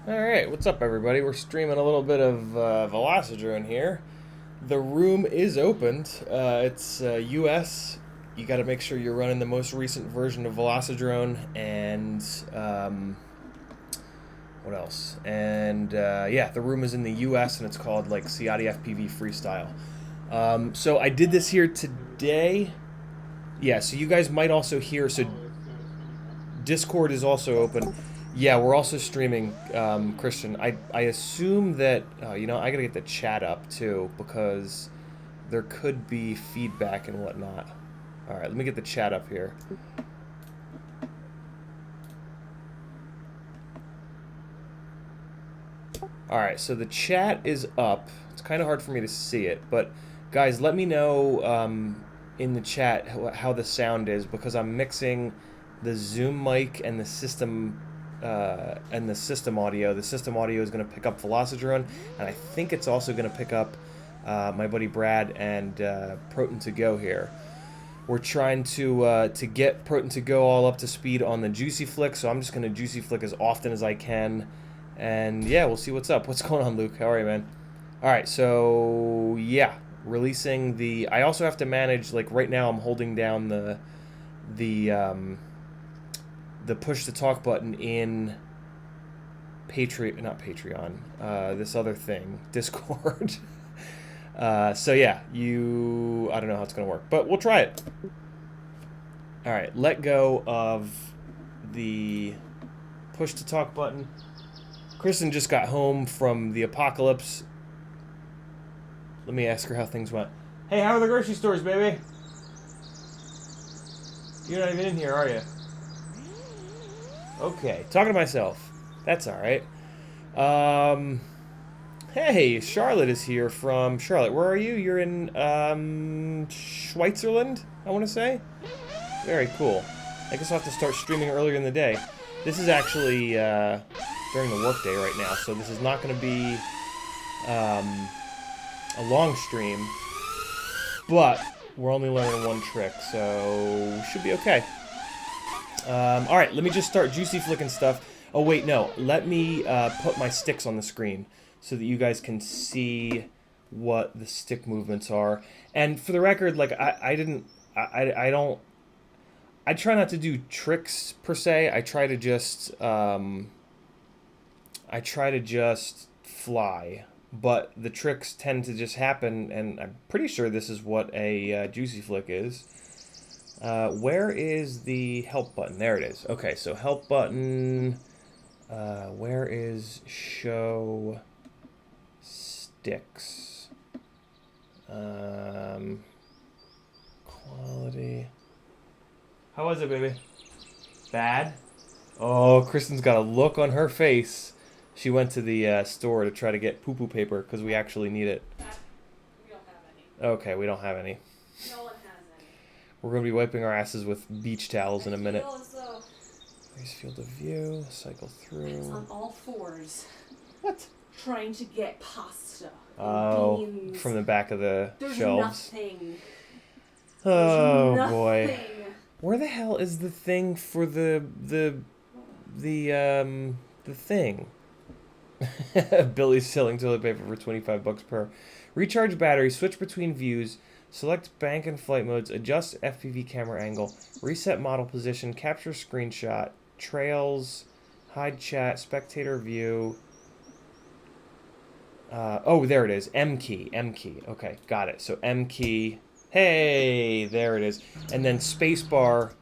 Alright, what's up everybody? We're streaming a little bit of Velocidrone here. The room is opened. It's US. You gotta make sure you're running the most recent version of Velocidrone and what else? And yeah, the room is in the US and it's called like CiottiFPV Freestyle. So I did this here today. Yeah, so you guys might also hear, so Discord is also open. Yeah, we're also streaming, Christian. I assume that, I gotta get the chat up too, because there could be feedback and whatnot. Alright, let me get the chat up here. Alright, so the chat is up. It's kind of hard for me to see it, but guys, let me know in the chat how the sound is, because I'm mixing the Zoom mic and the system audio. The system audio is going to pick up Velocidrone, and I think it's also going to pick up my buddy Brad and Proton to Go here. We're trying to get Proton to Go all up to speed on the Juicy Flick, so I'm just going to Juicy Flick as often as I can. And yeah, we'll see what's up. What's going on, Luke? How are you, man? Alright, so yeah, releasing the... I also have to manage, like right now I'm holding down the push to talk button in not Patreon, this other thing, Discord. So yeah, I don't know how it's gonna work, but we'll try it. Alright, let go of the push to talk button. Kristen just got home from the apocalypse. Let me ask her how things went. Hey, how are the grocery stores, baby? You're not even in here, are you? Okay, talking to myself. That's alright. Hey, Charlotte is here from... Charlotte, where are you? You're in, Switzerland, I want to say? Very cool. I guess I'll have to start streaming earlier in the day. This is actually, during the workday right now, so this is not going to be, a long stream. But, we're only learning one trick, so should be okay. Alright, let me just start Juicy Flicking stuff. Oh, wait, no. Let me put my sticks on the screen so that you guys can see what the stick movements are. And for the record, like, I try not to do tricks, per se. I try to just fly. But the tricks tend to just happen, and I'm pretty sure this is what a Juicy Flick is. Where is the help button? There it is. Okay, so help button. Where is show sticks? Quality. How was it, baby? Bad? Oh, Kristen's got a look on her face. She went to the store to try to get poo-poo paper because we actually need it. We don't have any. Okay, we don't have any. No one has any. We're going to be wiping our asses with beach towels in a minute. So Raise field of view, cycle through. it's on all fours. What? Trying to get pasta. Oh, beans. from the back of the There's shelves. Nothing. Oh There's boy. nothing. Where the hell is the thing for the thing? Billy's selling toilet paper for 25 bucks per. Recharge battery, switch between views, select bank and flight modes, adjust FPV camera angle, reset model position, capture screenshot, trails, hide chat, spectator view. Oh, there it is. M key. M key. Okay, got it. So M key. Hey, there it is. And then spacebar.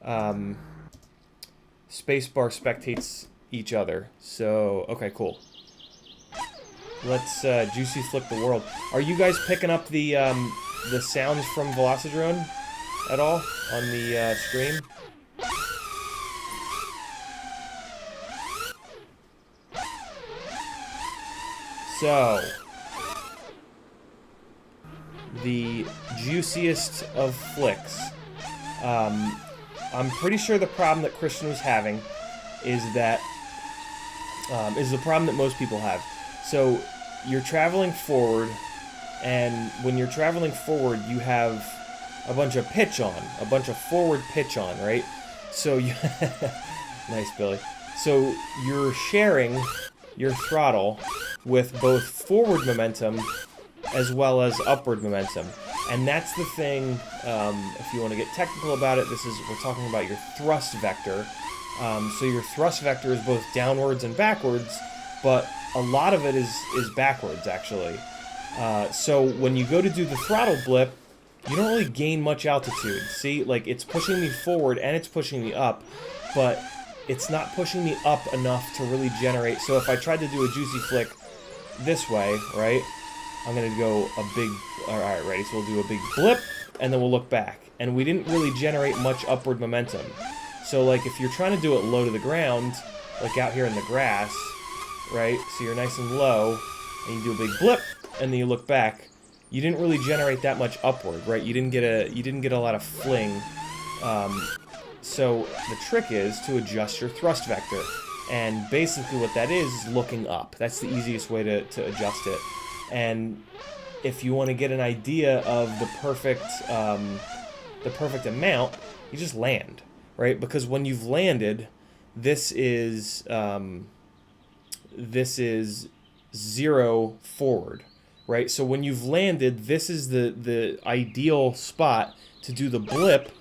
Spacebar spectates each other. So, okay, cool. Let's Juicy Flick the world. Are you guys picking up the sounds from Velocidrone at all on the stream? So, the juiciest of flicks. I'm pretty sure the problem that Christian was having is that is the problem that most people have. So you're traveling forward, and when you're traveling forward, you have a bunch of pitch on, a bunch of forward pitch on, right? So you nice, Billy. So you're sharing your throttle with both forward momentum as well as upward momentum. And that's the thing, if you want to get technical about it, we're talking about your thrust vector. So your thrust vector is both downwards and backwards, but a lot of it is backwards, actually. So when you go to do the throttle blip, you don't really gain much altitude. See, like, it's pushing me forward and it's pushing me up, but it's not pushing me up enough to really generate. So if I tried to do a juicy flick this way, right, I'm going to go a big, alright, ready, so we'll do a big blip, and then we'll look back. And we didn't really generate much upward momentum. So, like, if you're trying to do it low to the ground, like out here in the grass, right, so you're nice and low, and you do a big blip, and then you look back, you didn't really generate that much upward, right? You didn't get a lot of fling. So the trick is to adjust your thrust vector, and basically what that is looking up. That's the easiest way to adjust it. And if you want to get an idea of the perfect amount, you just land, right? Because when you've landed, this is 0 forward, right? So when you've landed, this is the ideal spot to do the blip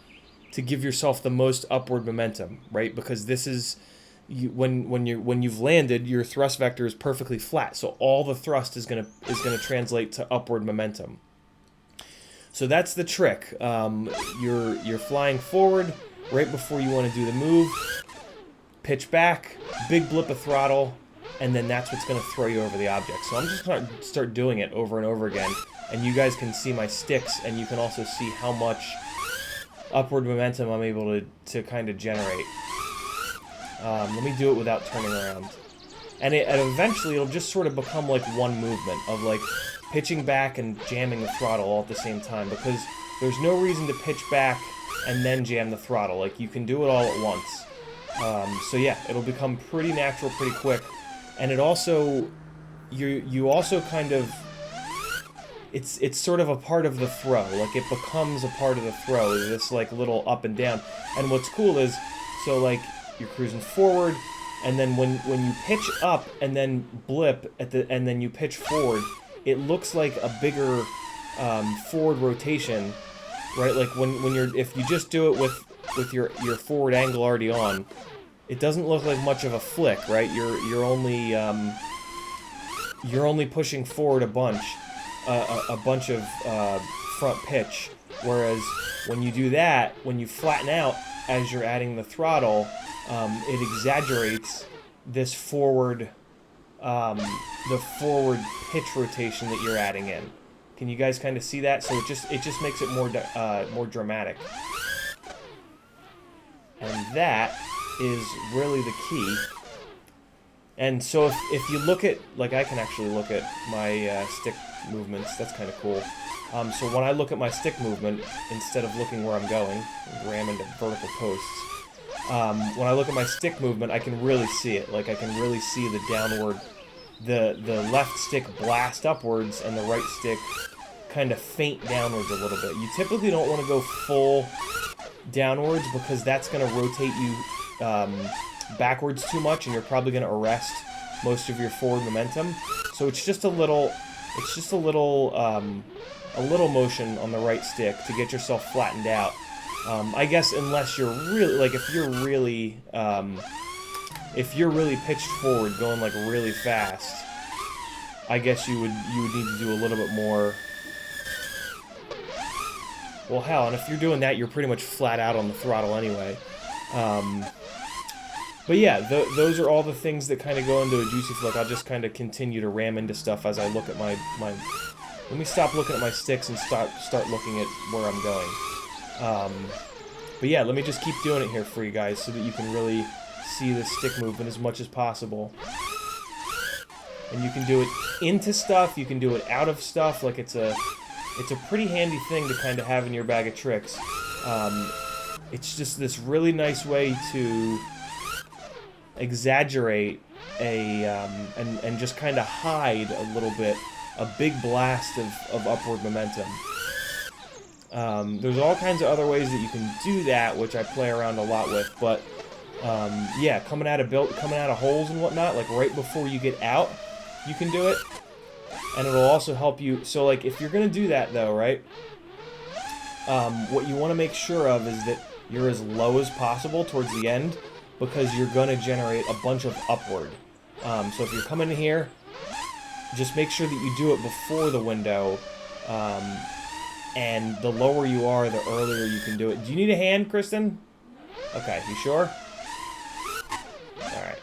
to give yourself the most upward momentum, right? Because this is when you've landed, your thrust vector is perfectly flat, so all the thrust is gonna translate to upward momentum. So that's the trick. You're flying forward right before you want to do the move, pitch back, big blip of throttle, and then that's what's going to throw you over the object. So I'm just going to start doing it over and over again, and you guys can see my sticks, and you can also see how much upward momentum I'm able to kind of generate. Let me do it without turning around. And eventually it'll just sort of become like one movement of like pitching back and jamming the throttle all at the same time, because there's no reason to pitch back and then jam the throttle. Like, you can do it all at once. So yeah, it'll become pretty natural pretty quick. And it also, you also kind of, it's sort of a part of the throw. Like, it becomes a part of the throw, this like little up and down. And what's cool is, so like, you're cruising forward, and then when you pitch up and then blip and then you pitch forward, it looks like a bigger forward rotation, right? Like if you just do it with your forward angle already on, it doesn't look like much of a flick, right? You're only pushing forward a bunch of front pitch, whereas when you do that, when you flatten out as you're adding the throttle, it exaggerates this forward, the forward pitch rotation that you're adding in. Can you guys kind of see that? So it just makes it more dramatic, and that is really the key. And so if you look at, like, I can actually look at my stick movements. That's kind of cool. So when I look at my stick movement, instead of looking where I'm going, ram into vertical posts, when I look at my stick movement, I can really see it. Like, I can really see the downward, the left stick blast upwards and the right stick kind of faint downwards a little bit. You typically don't want to go full downwards, because that's going to rotate you backwards too much, and you're probably going to arrest most of your forward momentum. So it's just a little motion on the right stick to get yourself flattened out. I guess unless you're really, like, if you're really pitched forward, going like really fast, I guess you would need to do a little bit more. Well, hell, and if you're doing that, you're pretty much flat out on the throttle anyway. But yeah, those are all the things that kind of go into a juicy flick. I'll just kind of continue to ram into stuff as I look at my. Let me stop looking at my sticks and start looking at where I'm going. But yeah, let me just keep doing it here for you guys so that you can really see the stick movement as much as possible. And you can do it into stuff, you can do it out of stuff. Like, it's a pretty handy thing to kind of have in your bag of tricks. It's just this really nice way to exaggerate and just kind of hide a little bit a big blast of upward momentum. There's all kinds of other ways that you can do that, which I play around a lot with, but Yeah, coming out of holes and whatnot, like right before you get out, you can do it. And it'll also help you. So like if you're gonna do that though, right? What you want to make sure of is that you're as low as possible towards the end, because you're gonna generate a bunch of upward. So if you're coming in here, just make sure that you do it before the window. And the lower you are, the earlier you can do it. Do you need a hand, Kristen? Okay, you sure? Alright.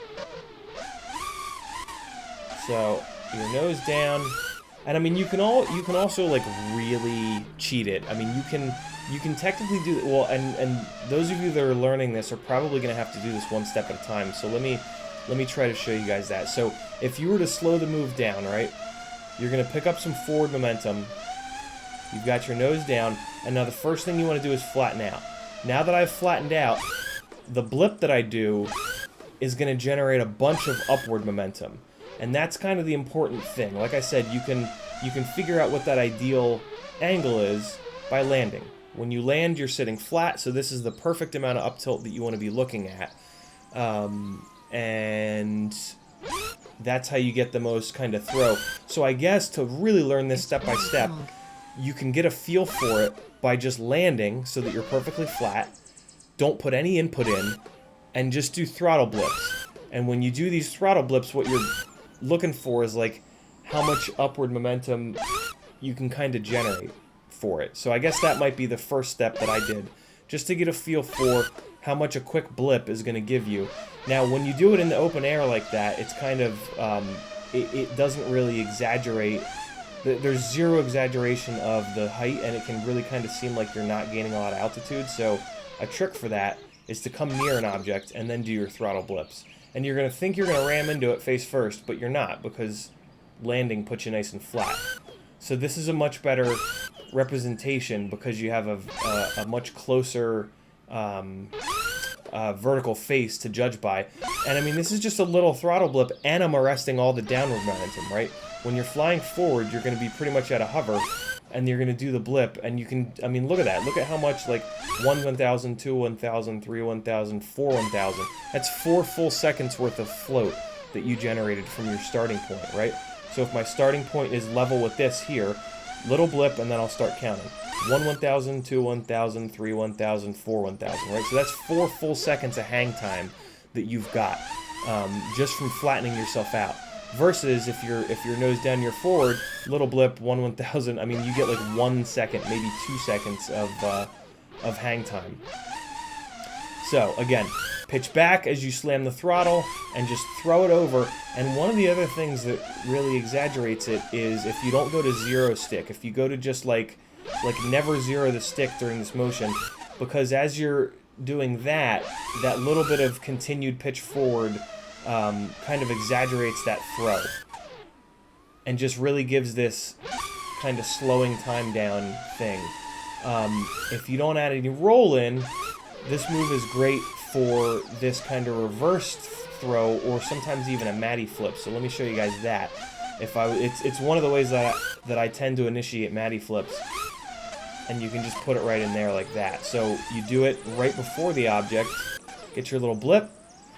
So, your nose down. And I mean, you can also like really cheat it. I mean, you can technically do, well, and those of you that are learning this are probably going to have to do this one step at a time. So let me try to show you guys that. So, if you were to slow the move down, right? You're going to pick up some forward momentum. You've got your nose down, and now the first thing you want to do is flatten out. Now that I've flattened out, the blip that I do is going to generate a bunch of upward momentum. And that's kind of the important thing. Like I said, you can figure out what that ideal angle is by landing. When you land, you're sitting flat, so this is the perfect amount of up tilt that you want to be looking at. And that's how you get the most kind of throw. So I guess to really learn this step by step, you can get a feel for it by just landing so that you're perfectly flat. Don't put any input in, and just do throttle blips. And when you do these throttle blips, what you're looking for is like how much upward momentum you can kind of generate for it. So I guess that might be the first step that I did, just to get a feel for how much a quick blip is going to give you. Now, when you do it in the open air like that, it's kind of, it doesn't really exaggerate. There's zero exaggeration of the height, and it can really kind of seem like you're not gaining a lot of altitude. So a trick for that is to come near an object and then do your throttle blips. And you're going to think you're going to ram into it face first, but you're not, because landing puts you nice and flat. So this is a much better representation because you have a much closer vertical face to judge by. And I mean, this is just a little throttle blip, and I'm arresting all the downward momentum, right? When you're flying forward, you're going to be pretty much at a hover, and you're going to do the blip, and you can, I mean, look at that. Look at how much, like, 1 1000, 2 1000, 3 1000, 4 1000. That's 4 full seconds worth of float that you generated from your starting point, right? So if my starting point is level with this here, little blip, and then I'll start counting. 1 1000, 2 1000, 3 1000, 4 1000, right? So that's 4 full seconds of hang time that you've got just from flattening yourself out. Versus if you're nose down, you're forward, little blip, 1 1000. I mean, you get like 1 second, maybe 2 seconds of hang time. So again, pitch back as you slam the throttle and just throw it over. And one of the other things that really exaggerates it is if you don't go to zero stick, if you go to just like never zero the stick during this motion, because as you're doing that little bit of continued pitch forward kind of exaggerates that throw and just really gives this kind of slowing time down thing. If you don't add any roll in, this move is great for this kind of reversed throw or sometimes even a Matty flip. So let me show you guys that. It's one of the ways that I tend to initiate Matty flips, and you can just put it right in there like that. So you do it right before the object, get your little blip,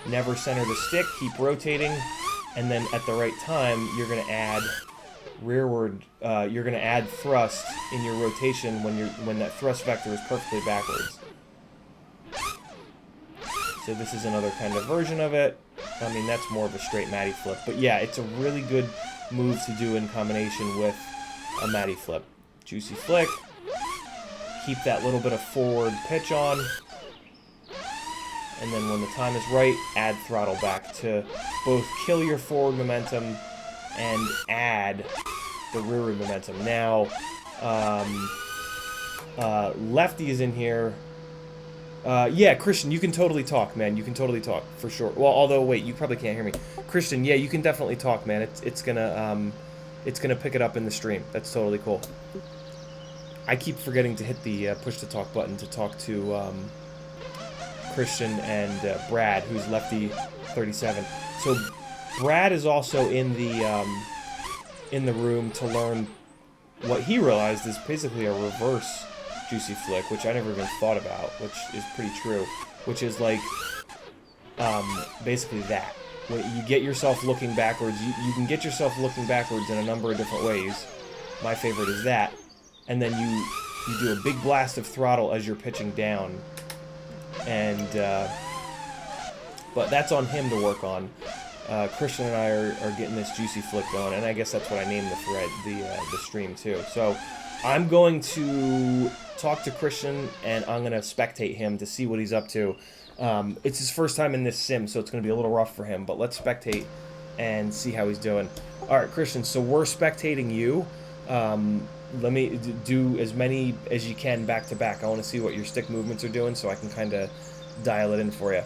never center the stick, keep rotating, and then at the right time, you're going to add rearward, you're going to add thrust in your rotation when that thrust vector is perfectly backwards. So this is another kind of version of it. I mean, that's more of a straight Matty flip. But yeah, it's a really good move to do in combination with a Matty flip. Juicy flick. Keep that little bit of forward pitch on. And then when the time is right, add throttle back to both kill your forward momentum and add the rearward momentum. Now, Lefty is in here. Yeah, Christian, you can totally talk, man. You can totally talk, for sure. Well, although, wait, you probably can't hear me. Christian, yeah, you can definitely talk, man. It's gonna pick it up in the stream. That's totally cool. I keep forgetting to hit the push to talk button to talk to Christian and Brad, who's Lefty 37. So Brad is also in the room to learn what he realized is basically a reverse Juicy flick, which I never even thought about, which is pretty true. Which is like basically that. When you get yourself looking backwards, you can get yourself looking backwards in a number of different ways. My favorite is that. And then you do a big blast of throttle as you're pitching down. And, but that's on him to work on. Christian and I are getting this juicy flick going, and I guess that's what I named the thread, the stream too. So I'm going to talk to Christian, and I'm going to spectate him to see what he's up to. It's his first time in this sim, so it's going to be a little rough for him, but let's spectate and see how he's doing. All right, Christian, so we're spectating you. Let me do as many as you can back to back. I want to see what your stick movements are doing so I can kind of dial it in for you.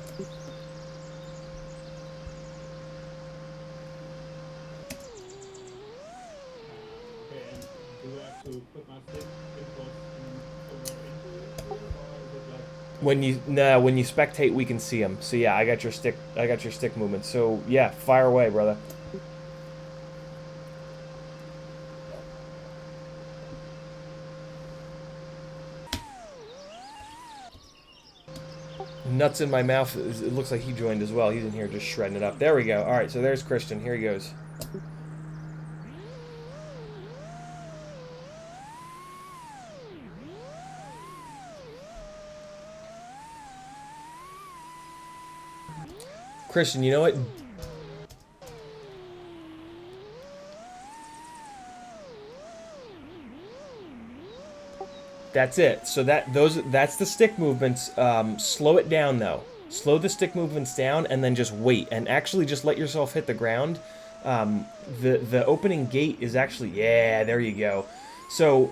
When you spectate, we can see them. So yeah, I got your stick movement. So yeah, fire away, brother. Nuts in my mouth. It looks like he joined as well. He's in here just shredding it up. There we go. All right, so there's Christian. Here he goes. Christian, you know what? That's it. So that's the stick movements. Slow it down though. Slow the stick movements down and then just wait and actually just let yourself hit the ground. The opening gate is actually, yeah, there you go. So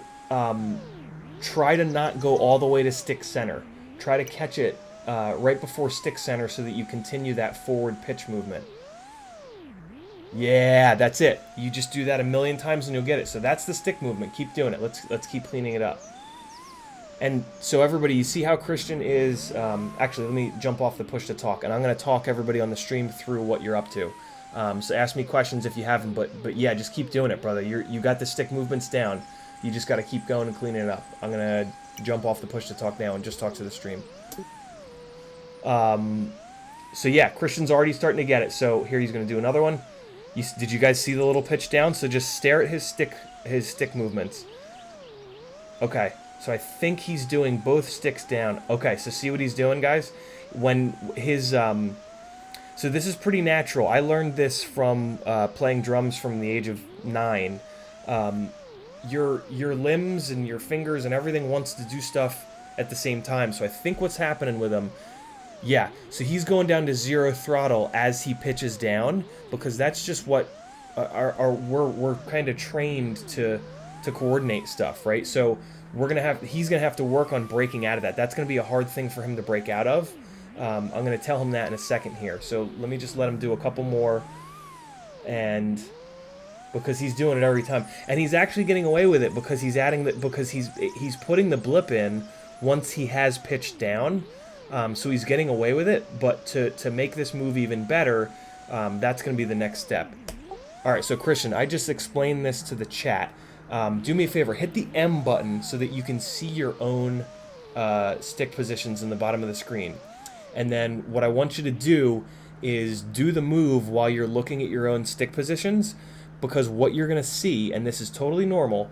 try to not go all the way to stick center. Try to catch it right before stick center so that you continue that forward pitch movement. Yeah, that's it. You just do that a million times and you'll get it. So that's the stick movement. Keep doing it. Let's keep cleaning it up. And so everybody, you see how Christian is, actually let me jump off the push to talk, and I'm going to talk everybody on the stream through what you're up to. So ask me questions if you haven't, but yeah, just keep doing it, brother. You got the stick movements down. You just got to keep going and cleaning it up. I'm going to jump off the push to talk now and just talk to the stream. So yeah, Christian's already starting to get it. So here he's going to do another one. Did you guys see the little pitch down? So just stare at his stick movements. Okay. So I think he's doing both sticks down. Okay, so see what he's doing, guys? When his, so this is pretty natural. I learned this from playing drums from the age of 9. Your limbs and your fingers and everything wants to do stuff at the same time. So I think what's happening with him, yeah, so he's going down to 0 throttle as he pitches down, because that's just what we're kind of trained to coordinate stuff, right? So he's gonna have to work on breaking out of that. That's gonna be a hard thing for him to break out of. I'm gonna tell him that in a second here. So let me just let him do a couple more, and because he's doing it every time, and he's actually getting away with it because he's adding because he's putting the blip in once he has pitched down. So he's getting away with it. But to make this move even better, that's gonna be the next step. All right, so Christian, I just explained this to the chat. Do me a favor, hit the M button so that you can see your own stick positions in the bottom of the screen. And then what I want you to do is do the move while you're looking at your own stick positions, because what you're going to see, and this is totally normal,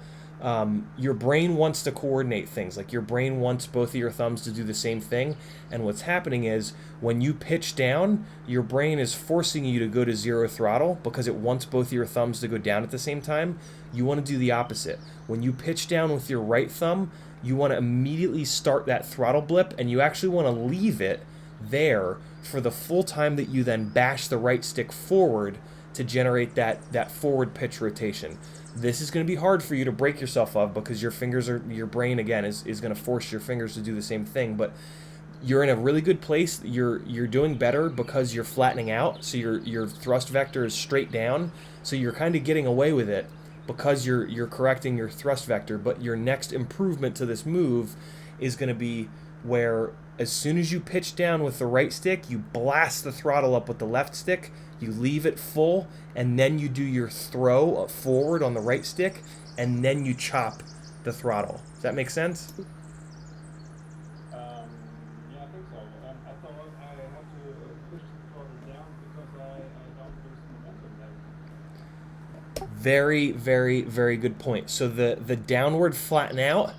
your brain wants to coordinate things. Like your brain wants both of your thumbs to do the same thing. And what's happening is when you pitch down, your brain is forcing you to go to 0 throttle because it wants both of your thumbs to go down at the same time. You want to do the opposite. When you pitch down with your right thumb, you want to immediately start that throttle blip, and you actually want to leave it there for the full time that you then bash the right stick forward to generate that forward pitch rotation. This is going to be hard for you to break yourself of because your brain again is going to force your fingers to do the same thing, but you're in a really good place. You're doing better because you're flattening out, so your thrust vector is straight down, so you're kind of getting away with it because you're correcting your thrust vector. But your next improvement to this move is going to be where as soon as you pitch down with the right stick, you blast the throttle up with the left stick, you leave it full, and then you do your throw forward on the right stick, and then you chop the throttle. Does that make sense? Yeah, I think so. I thought I had to push the Very, very, very good point. So the downward flatten out,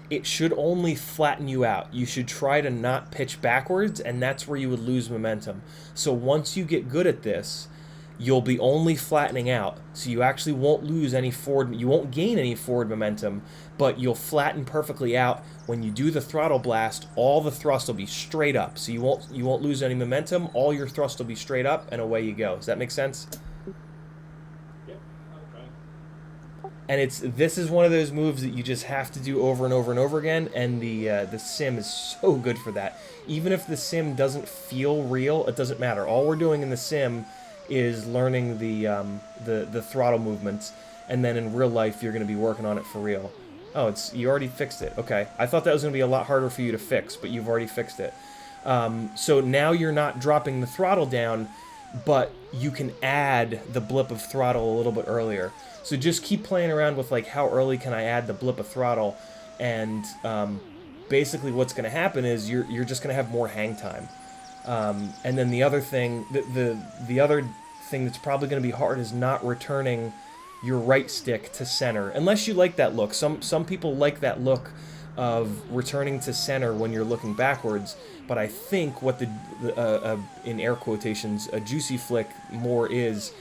it should only flatten you out. You should try to not pitch backwards, and that's where you would lose momentum. So once you get good at this, you'll be only flattening out. So you actually won't lose any forward, you won't gain any forward momentum, but you'll flatten perfectly out. When you do the throttle blast, all the thrust will be straight up. So you won't lose any momentum. All your thrust will be straight up, and away you go. Does that make sense? And this is one of those moves that you just have to do over and over and over again, and the sim is so good for that. Even if the sim doesn't feel real, it doesn't matter. All we're doing in the sim is learning the throttle movements, and then in real life you're going to be working on it for real. Oh, you already fixed it. Okay, I thought that was going to be a lot harder for you to fix, but you've already fixed it. So now you're not dropping the throttle down, but you can add the blip of throttle a little bit earlier. So just keep playing around with like how early can I add the blip of throttle, and basically what's going to happen is you're just going to have more hang time. And then the other thing, the other thing that's probably going to be hard is not returning your right stick to center, unless you like that look. Some people like that look of returning to center when you're looking backwards, but I think what in air quotations, a juicy flick more is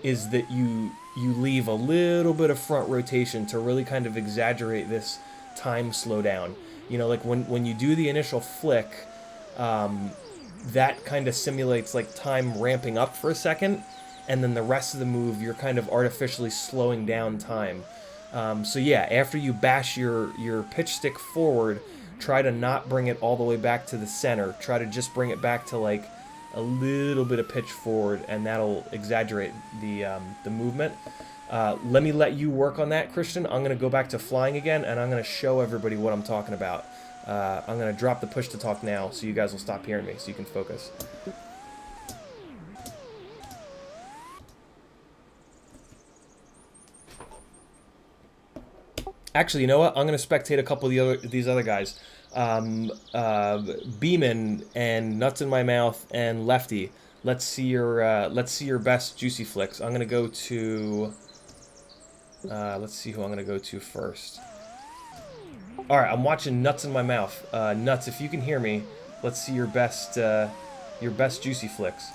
that you leave a little bit of front rotation to really kind of exaggerate this time slowdown. You know, like when you do the initial flick, that kind of simulates like time ramping up for a second, and then the rest of the move you're kind of artificially slowing down time. So yeah, after you bash your pitch stick forward, try to not bring it all the way back to the center. Try to just bring it back to like a little bit of pitch forward, and that'll exaggerate the movement. Let you work on that, Christian. I'm going to go back to flying again, and I'm going to show everybody what I'm talking about. I'm going to drop the push to talk now, so you guys will stop hearing me, so you can focus. Actually, you know what? I'm going to spectate a couple of these other guys. Beeman and Nuts in My Mouth and Lefty. Let's see your best juicy flicks. I'm gonna go to. Let's see who I'm gonna go to first. All right, I'm watching Nuts in My Mouth. Nuts, if you can hear me, let's see your best juicy flicks.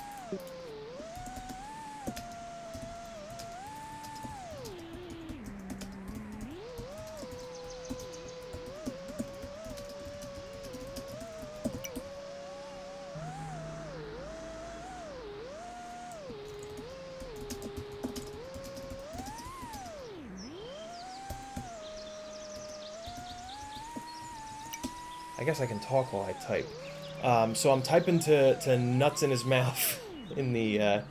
I guess I can talk while I type. So I'm typing to Nuts in his mouth in the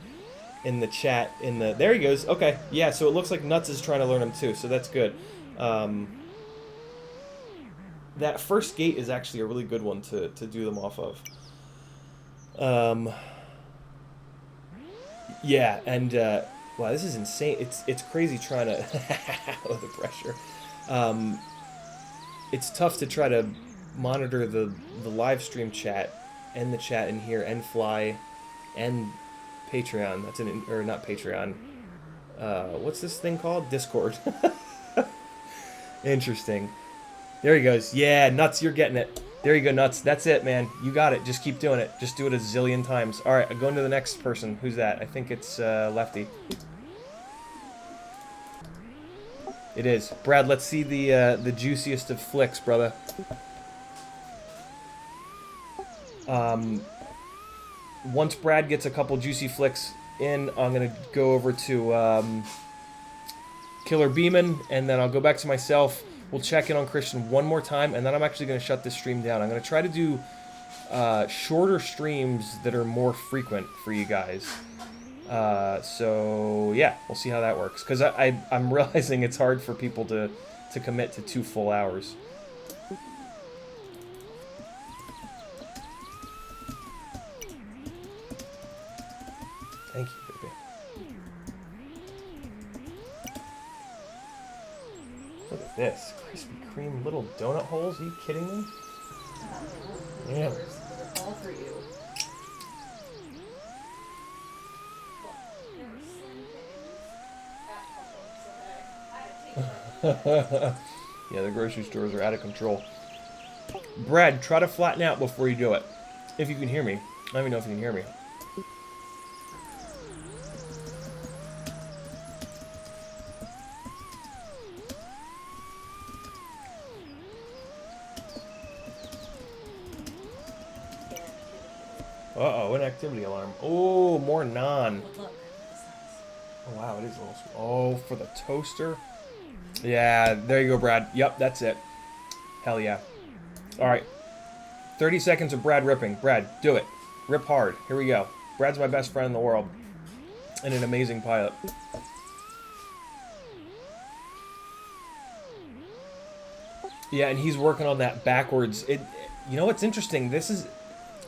chat. There he goes. Okay, yeah. So it looks like Nuts is trying to learn him too. So that's good. That first gate is actually a really good one to do them off of. Yeah, and wow, this is insane. It's crazy trying to with the pressure. It's tough to try to monitor the live stream chat and the chat in here and fly and Patreon. That's or not Patreon. What's this thing called? Discord. Interesting. There he goes. Yeah, Nuts, you're getting it. There you go, Nuts. That's it, man. You got it. Just keep doing it. Just do it a zillion times. All right, I'm going to the next person. Who's that? I think it's Lefty. It is. Brad, let's see the juiciest of flicks, brother. Once Brad gets a couple juicy flicks in, I'm going to go over to Killer Beeman, and then I'll go back to myself. We'll check in on Christian one more time, and then I'm actually going to shut this stream down. I'm going to try to do shorter streams that are more frequent for you guys. So, yeah, we'll see how that works. Because I'm realizing it's hard for people to commit to 2 full hours. Thank you, baby. Look at this. Krispy Kreme little donut holes. Are you kidding me? Yeah. All for you. Yeah, the grocery stores are out of control. Brad, try to flatten out before you do it. If you can hear me. I don't even know if you can hear me. Uh-oh, an activity alarm. Oh, more naan. But look, Oh, wow, it is a little small. Oh, for the toaster? Yeah, there you go, Brad. Yep, that's it. Hell yeah. All right. 30 seconds of Brad ripping. Brad, do it. Rip hard. Here we go. Brad's my best friend in the world. And an amazing pilot. Yeah, and he's working on that backwards. You know what's interesting? This is...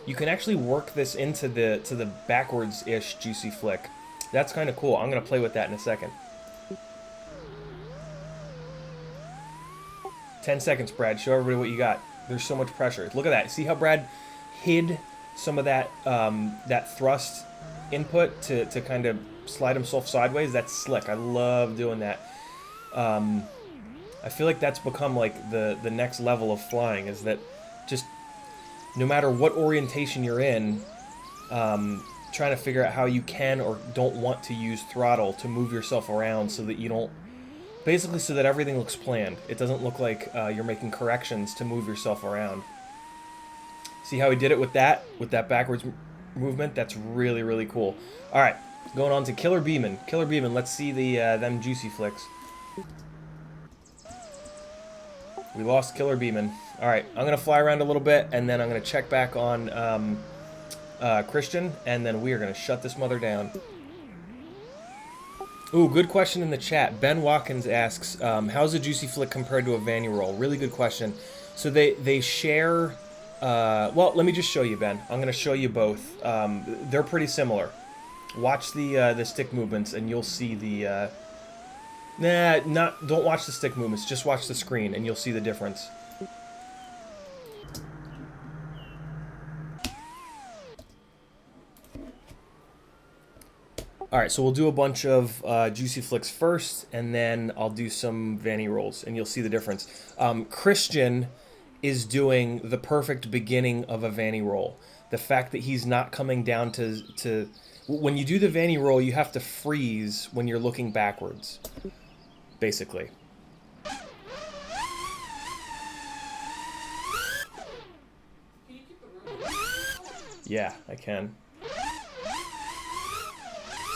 You can actually work this into the backwards-ish juicy flick. That's kind of cool. I'm going to play with that in a second. 10 seconds, Brad. Show everybody what you got. There's so much pressure. Look at that. See how Brad hid some of that that thrust input to kind of slide himself sideways? That's slick. I love doing that. I feel like that's become like the next level of flying, is that just no matter what orientation you're in, trying to figure out how you can or don't want to use throttle to move yourself around so that you don't... Basically so that everything looks planned. It doesn't look like you're making corrections to move yourself around. See how he did it with that backwards movement? That's really, really cool. All right, going on to Killer Beeman. Killer Beeman, let's see them juicy flicks. We lost Killer Beeman. All right, I'm going to fly around a little bit, and then I'm going to check back on Christian, and then we are going to shut this mother down. Ooh, good question in the chat. Ben Watkins asks, how's a juicy flick compared to a Vanny roll? Really good question. So they share... well, let me just show you, Ben. I'm going to show you both. They're pretty similar. Watch the stick movements, and you'll see the... don't watch the stick movements. Just watch the screen, and you'll see the difference. Alright, so we'll do a bunch of juicy flicks first, and then I'll do some Vanny rolls, and you'll see the difference. Christian is doing the perfect beginning of a Vanny roll. The fact that he's not coming down to... When you do the Vanny roll, you have to freeze when you're looking backwards, basically. can you keep the room? Yeah, I can.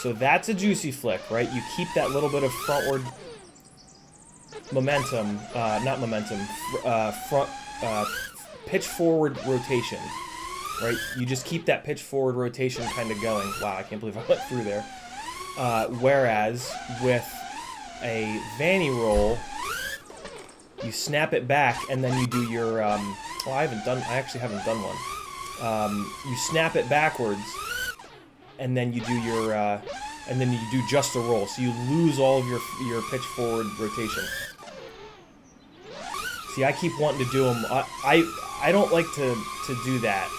So that's a juicy flick, right? You keep that little bit of frontward momentum, not momentum, pitch forward rotation, right? You just keep that pitch forward rotation kind of going. Wow, I can't believe I went through there. Whereas with a Vanny roll, you snap it back and then you do your, well, I actually haven't done one. You snap it backwards, and then you do your, and then you do just a roll. So you lose all of your pitch forward rotation. See, I keep wanting to do them. I don't like to do that,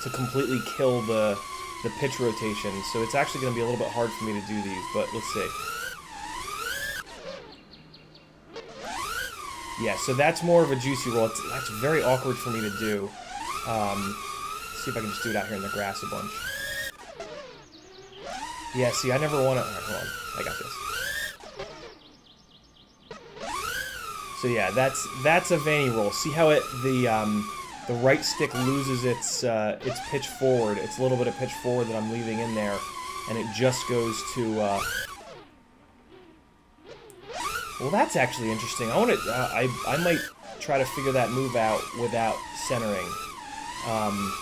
to completely kill the pitch rotation. So it's actually going to be a little bit hard for me to do these, but let's see. Yeah, so that's more of a juicy roll. That's very awkward for me to do. See if I can just do it out here in the grass a bunch. Yeah, see, I never want to... Alright, hold on. I got this. So yeah, that's a Vanny roll. See how the right stick loses its pitch forward. It's a little bit of pitch forward that I'm leaving in there, and it just goes to... Well, that's actually interesting. I might try to figure that move out without centering.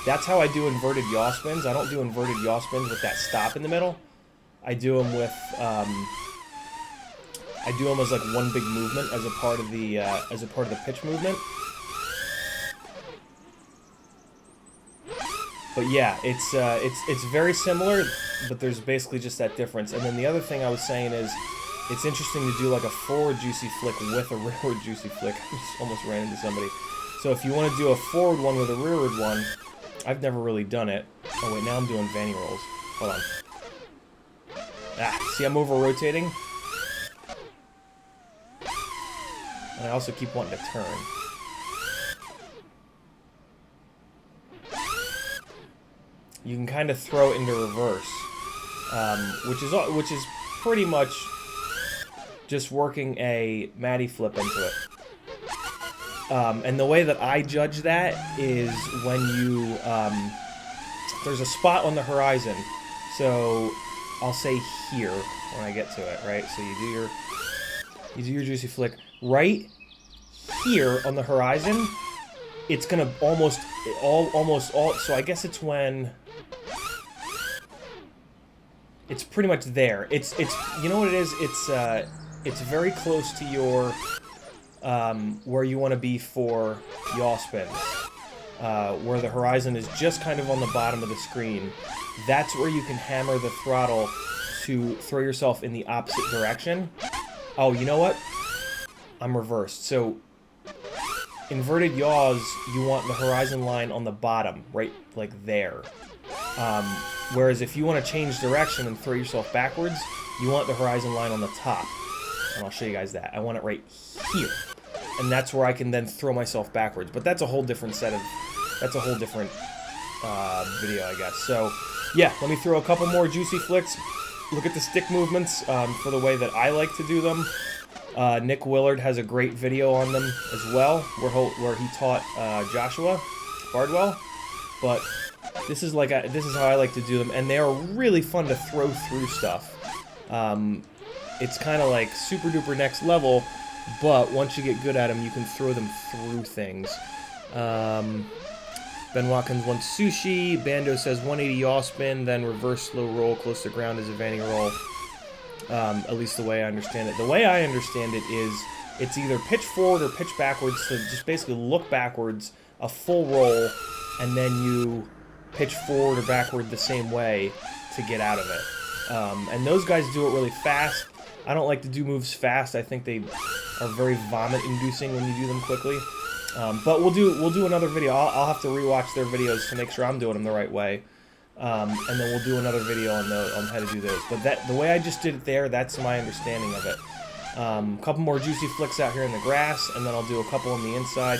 That's how I do inverted yaw spins. I don't do inverted yaw spins with that stop in the middle. I do them with, I do them as like one big movement as a part of the pitch movement. But yeah, it's very similar, but there's basically just that difference. And then the other thing I was saying is, it's interesting to do like a forward juicy flick with a rearward juicy flick. I just almost ran into somebody. So if you want to do a forward one with a rearward one, I've never really done it. Oh wait, now I'm doing Vanny rolls. Hold on. Ah, see I'm over rotating? And I also keep wanting to turn. You can kind of throw it into reverse, which is pretty much just working a Matty flip into it. And the way that I judge that is when you there's a spot on the horizon. So I'll say here when I get to it, right? So you do your juicy flick right here on the horizon. It's gonna almost all. So I guess it's when it's pretty much there. It's you know what it is. It's very close to your where you want to be for yaw spins. Where the horizon is just kind of on the bottom of the screen. That's where you can hammer the throttle to throw yourself in the opposite direction. Oh, you know what? I'm reversed. So, inverted yaws, you want the horizon line on the bottom, right, like there. Whereas if you want to change direction and throw yourself backwards, you want the horizon line on the top. And I'll show you guys that. I want it right here. And that's where I can then throw myself backwards. But that's a whole different set of... That's a whole different video, I guess. So, yeah, let me throw a couple more juicy flicks. Look at the stick movements for the way that I like to do them. Nick Willard has a great video on them as well, where he taught Joshua Bardwell. But this is how I like to do them, and they are really fun to throw through stuff. It's kind of like super duper next level, but once you get good at them, you can throw them through things. Ben Watkins wants sushi. Bando says 180 yaw spin, then reverse slow roll close to ground as a vanning roll. At least the way I understand it. The way I understand it is it's either pitch forward or pitch backwards, so just basically look backwards, a full roll, and then you pitch forward or backward the same way to get out of it. And those guys do it really fast. I don't like to do moves fast. I think they are very vomit-inducing when you do them quickly. But we'll do another video. I'll have to rewatch their videos to make sure I'm doing them the right way. And then we'll do another video on how to do those. But the way I just did it there, that's my understanding of it. A couple more juicy flicks out here in the grass, and then I'll do a couple on the inside.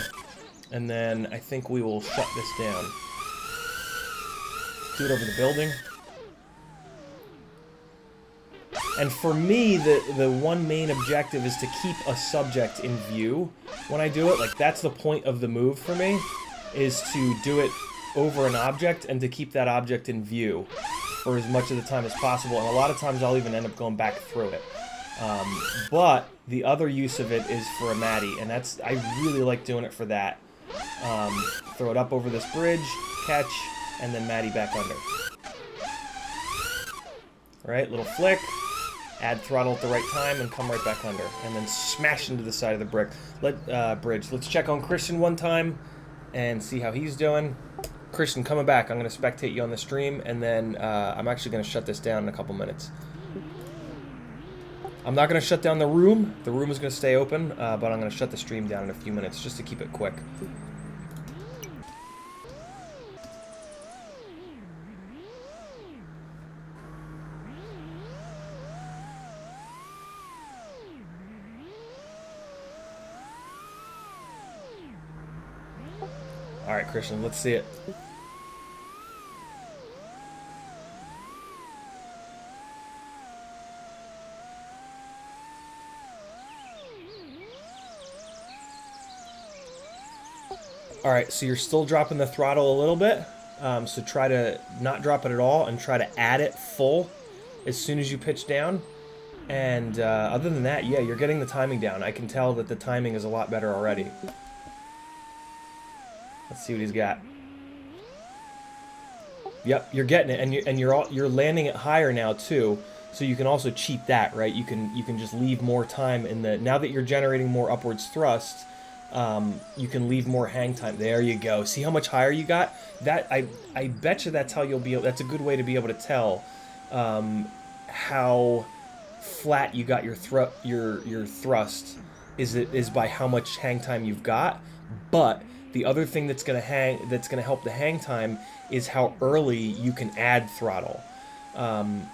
And then I think we will shut this down. Do it over the building. And for me, the one main objective is to keep a subject in view when I do it. Like, that's the point of the move for me, is to do it over an object and to keep that object in view for as much of the time as possible. And a lot of times I'll even end up going back through it. But the other use of it is for a Matty, and I really like doing it for that. Throw it up over this bridge, catch, and then Matty back under. Alright, little flick. Add throttle at the right time and come right back under. And then smash into the side of the bridge. Let's check on Christian one time and see how he's doing. Christian, coming back. I'm going to spectate you on the stream, and then I'm actually going to shut this down in a couple minutes. I'm not going to shut down the room. The room is going to stay open, but I'm going to shut the stream down in a few minutes just to keep it quick. Alright, Christian, let's see it. Alright, so you're still dropping the throttle a little bit. So try to not drop it at all and try to add it full as soon as you pitch down. And other than that, yeah, you're getting the timing down. I can tell that the timing is a lot better already. Let's see what he's got. Yep, you're getting it, and you're landing it higher now too. So you can also cheat that, right? You can just leave more time in the. Now that you're generating more upwards thrust, you can leave more hang time. There you go. See how much higher you got? That I bet you that's how you'll be. That's a good way to be able to tell how flat you got your thrust. Is by how much hang time you've got, but the other thing that's going to help the hang time is how early you can add throttle. And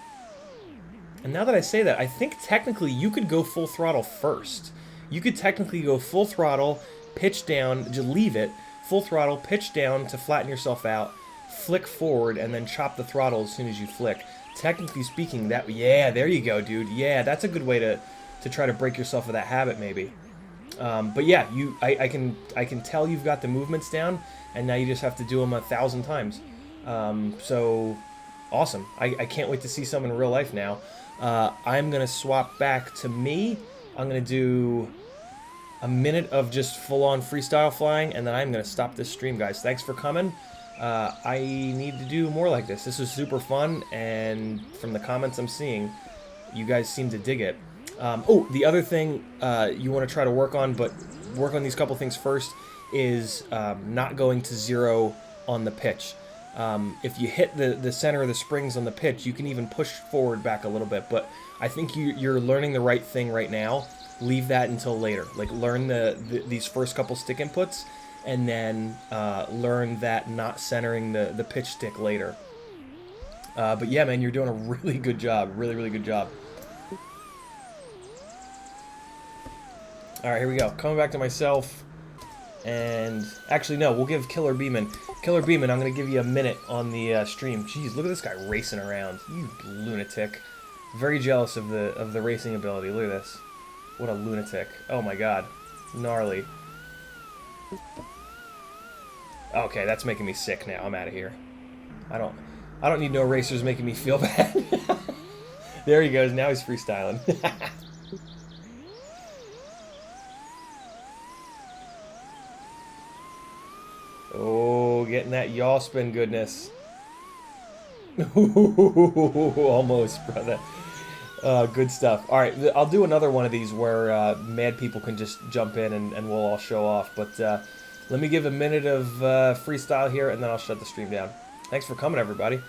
now that I say that, I think technically you could go full throttle first. you could technically go full throttle, pitch down, just leave it, full throttle, pitch down to flatten yourself out, flick forward, and then chop the throttle as soon as you flick. Technically speaking, that, yeah, there you go, dude. Yeah, that's a good way to try to break yourself of that habit, maybe. But yeah, I can tell you've got the movements down, and now you just have to do them 1,000 times. So awesome. I can't wait to see some in real life now. I'm gonna swap back to me. I'm gonna do a minute of just full-on freestyle flying, and then I'm gonna stop this stream, guys. Thanks for coming. I need to do more like this. This is super fun, and from the comments I'm seeing, you guys seem to dig it. Oh, the other thing you want to try to work on, but work on these couple things first, is not going to zero on the pitch. If you hit the center of the springs on the pitch, you can even push forward back a little bit, but I think you're learning the right thing right now. Leave that until later. Like, learn these first couple stick inputs, and then learn that not centering the pitch stick later. But yeah, man, you're doing a really good job. Really, really good job. Alright, here we go. Coming back to myself. And actually, no, we'll give Killer Beeman. Killer Beeman, I'm going to give you a minute on the stream. Jeez, look at this guy racing around. You lunatic. Very jealous of the racing ability. Look at this. What a lunatic. Oh my god. Gnarly. Okay, that's making me sick now. I'm out of here. I don't need no racers making me feel bad. There he goes. Now he's freestyling. Oh, getting that yaw spin goodness. Almost, brother. Good stuff. All right, I'll do another one of these where mad people can just jump in and we'll all show off. But let me give a minute of freestyle here, and then I'll shut the stream down. Thanks for coming, everybody.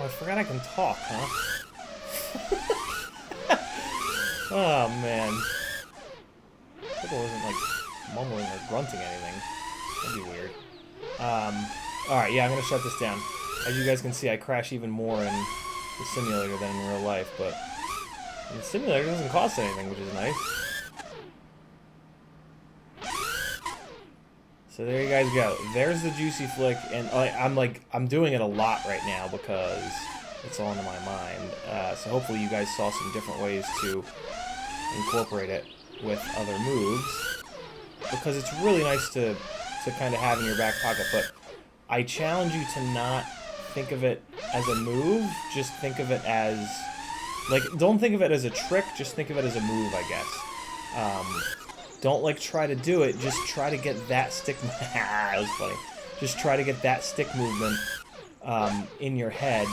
I forgot I can talk, huh? Oh, man. I hope I wasn't, like, mumbling or grunting anything. That'd be weird. Alright, yeah, I'm gonna shut this down. As you guys can see, I crash even more in the simulator than in real life, but the simulator doesn't cost anything, which is nice. So there you guys go. There's the Juicy Flick, and I'm doing it a lot right now because it's all into my mind. So hopefully you guys saw some different ways to incorporate it with other moves, because it's really nice to kind of have in your back pocket. But I challenge you to not think of it as a move. Just think of it as, like, don't think of it as a trick. Just think of it as a move, I guess. Don't, like, try to do it. Just try to get that stick... That was funny. Just try to get that stick movement in your head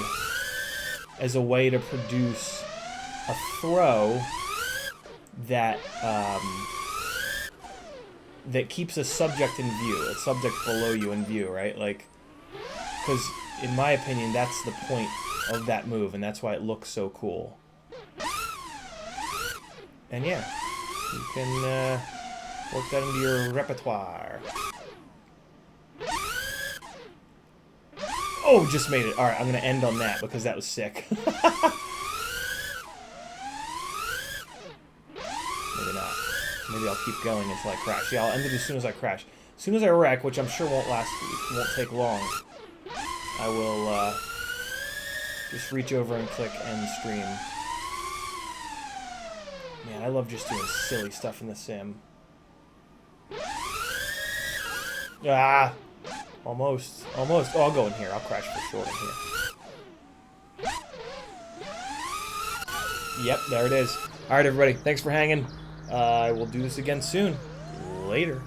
as a way to produce a throw that that keeps a subject in view, a subject below you in view, right? Like, because in my opinion, that's the point of that move, and that's why it looks so cool. And yeah, you can work that into your repertoire. Oh, just made it. Alright, I'm going to end on that because that was sick. Maybe not. Maybe I'll keep going until I crash. Yeah, I'll end it as soon as I crash. As soon as I wreck, which I'm sure won't take long, I will just reach over and click end stream. Man, I love just doing silly stuff in the sim. Ah! Almost. Almost. Oh, I'll go in here. I'll crash for sure in here. Yep, there it is. Alright, everybody. Thanks for hanging. I will do this again soon. Later.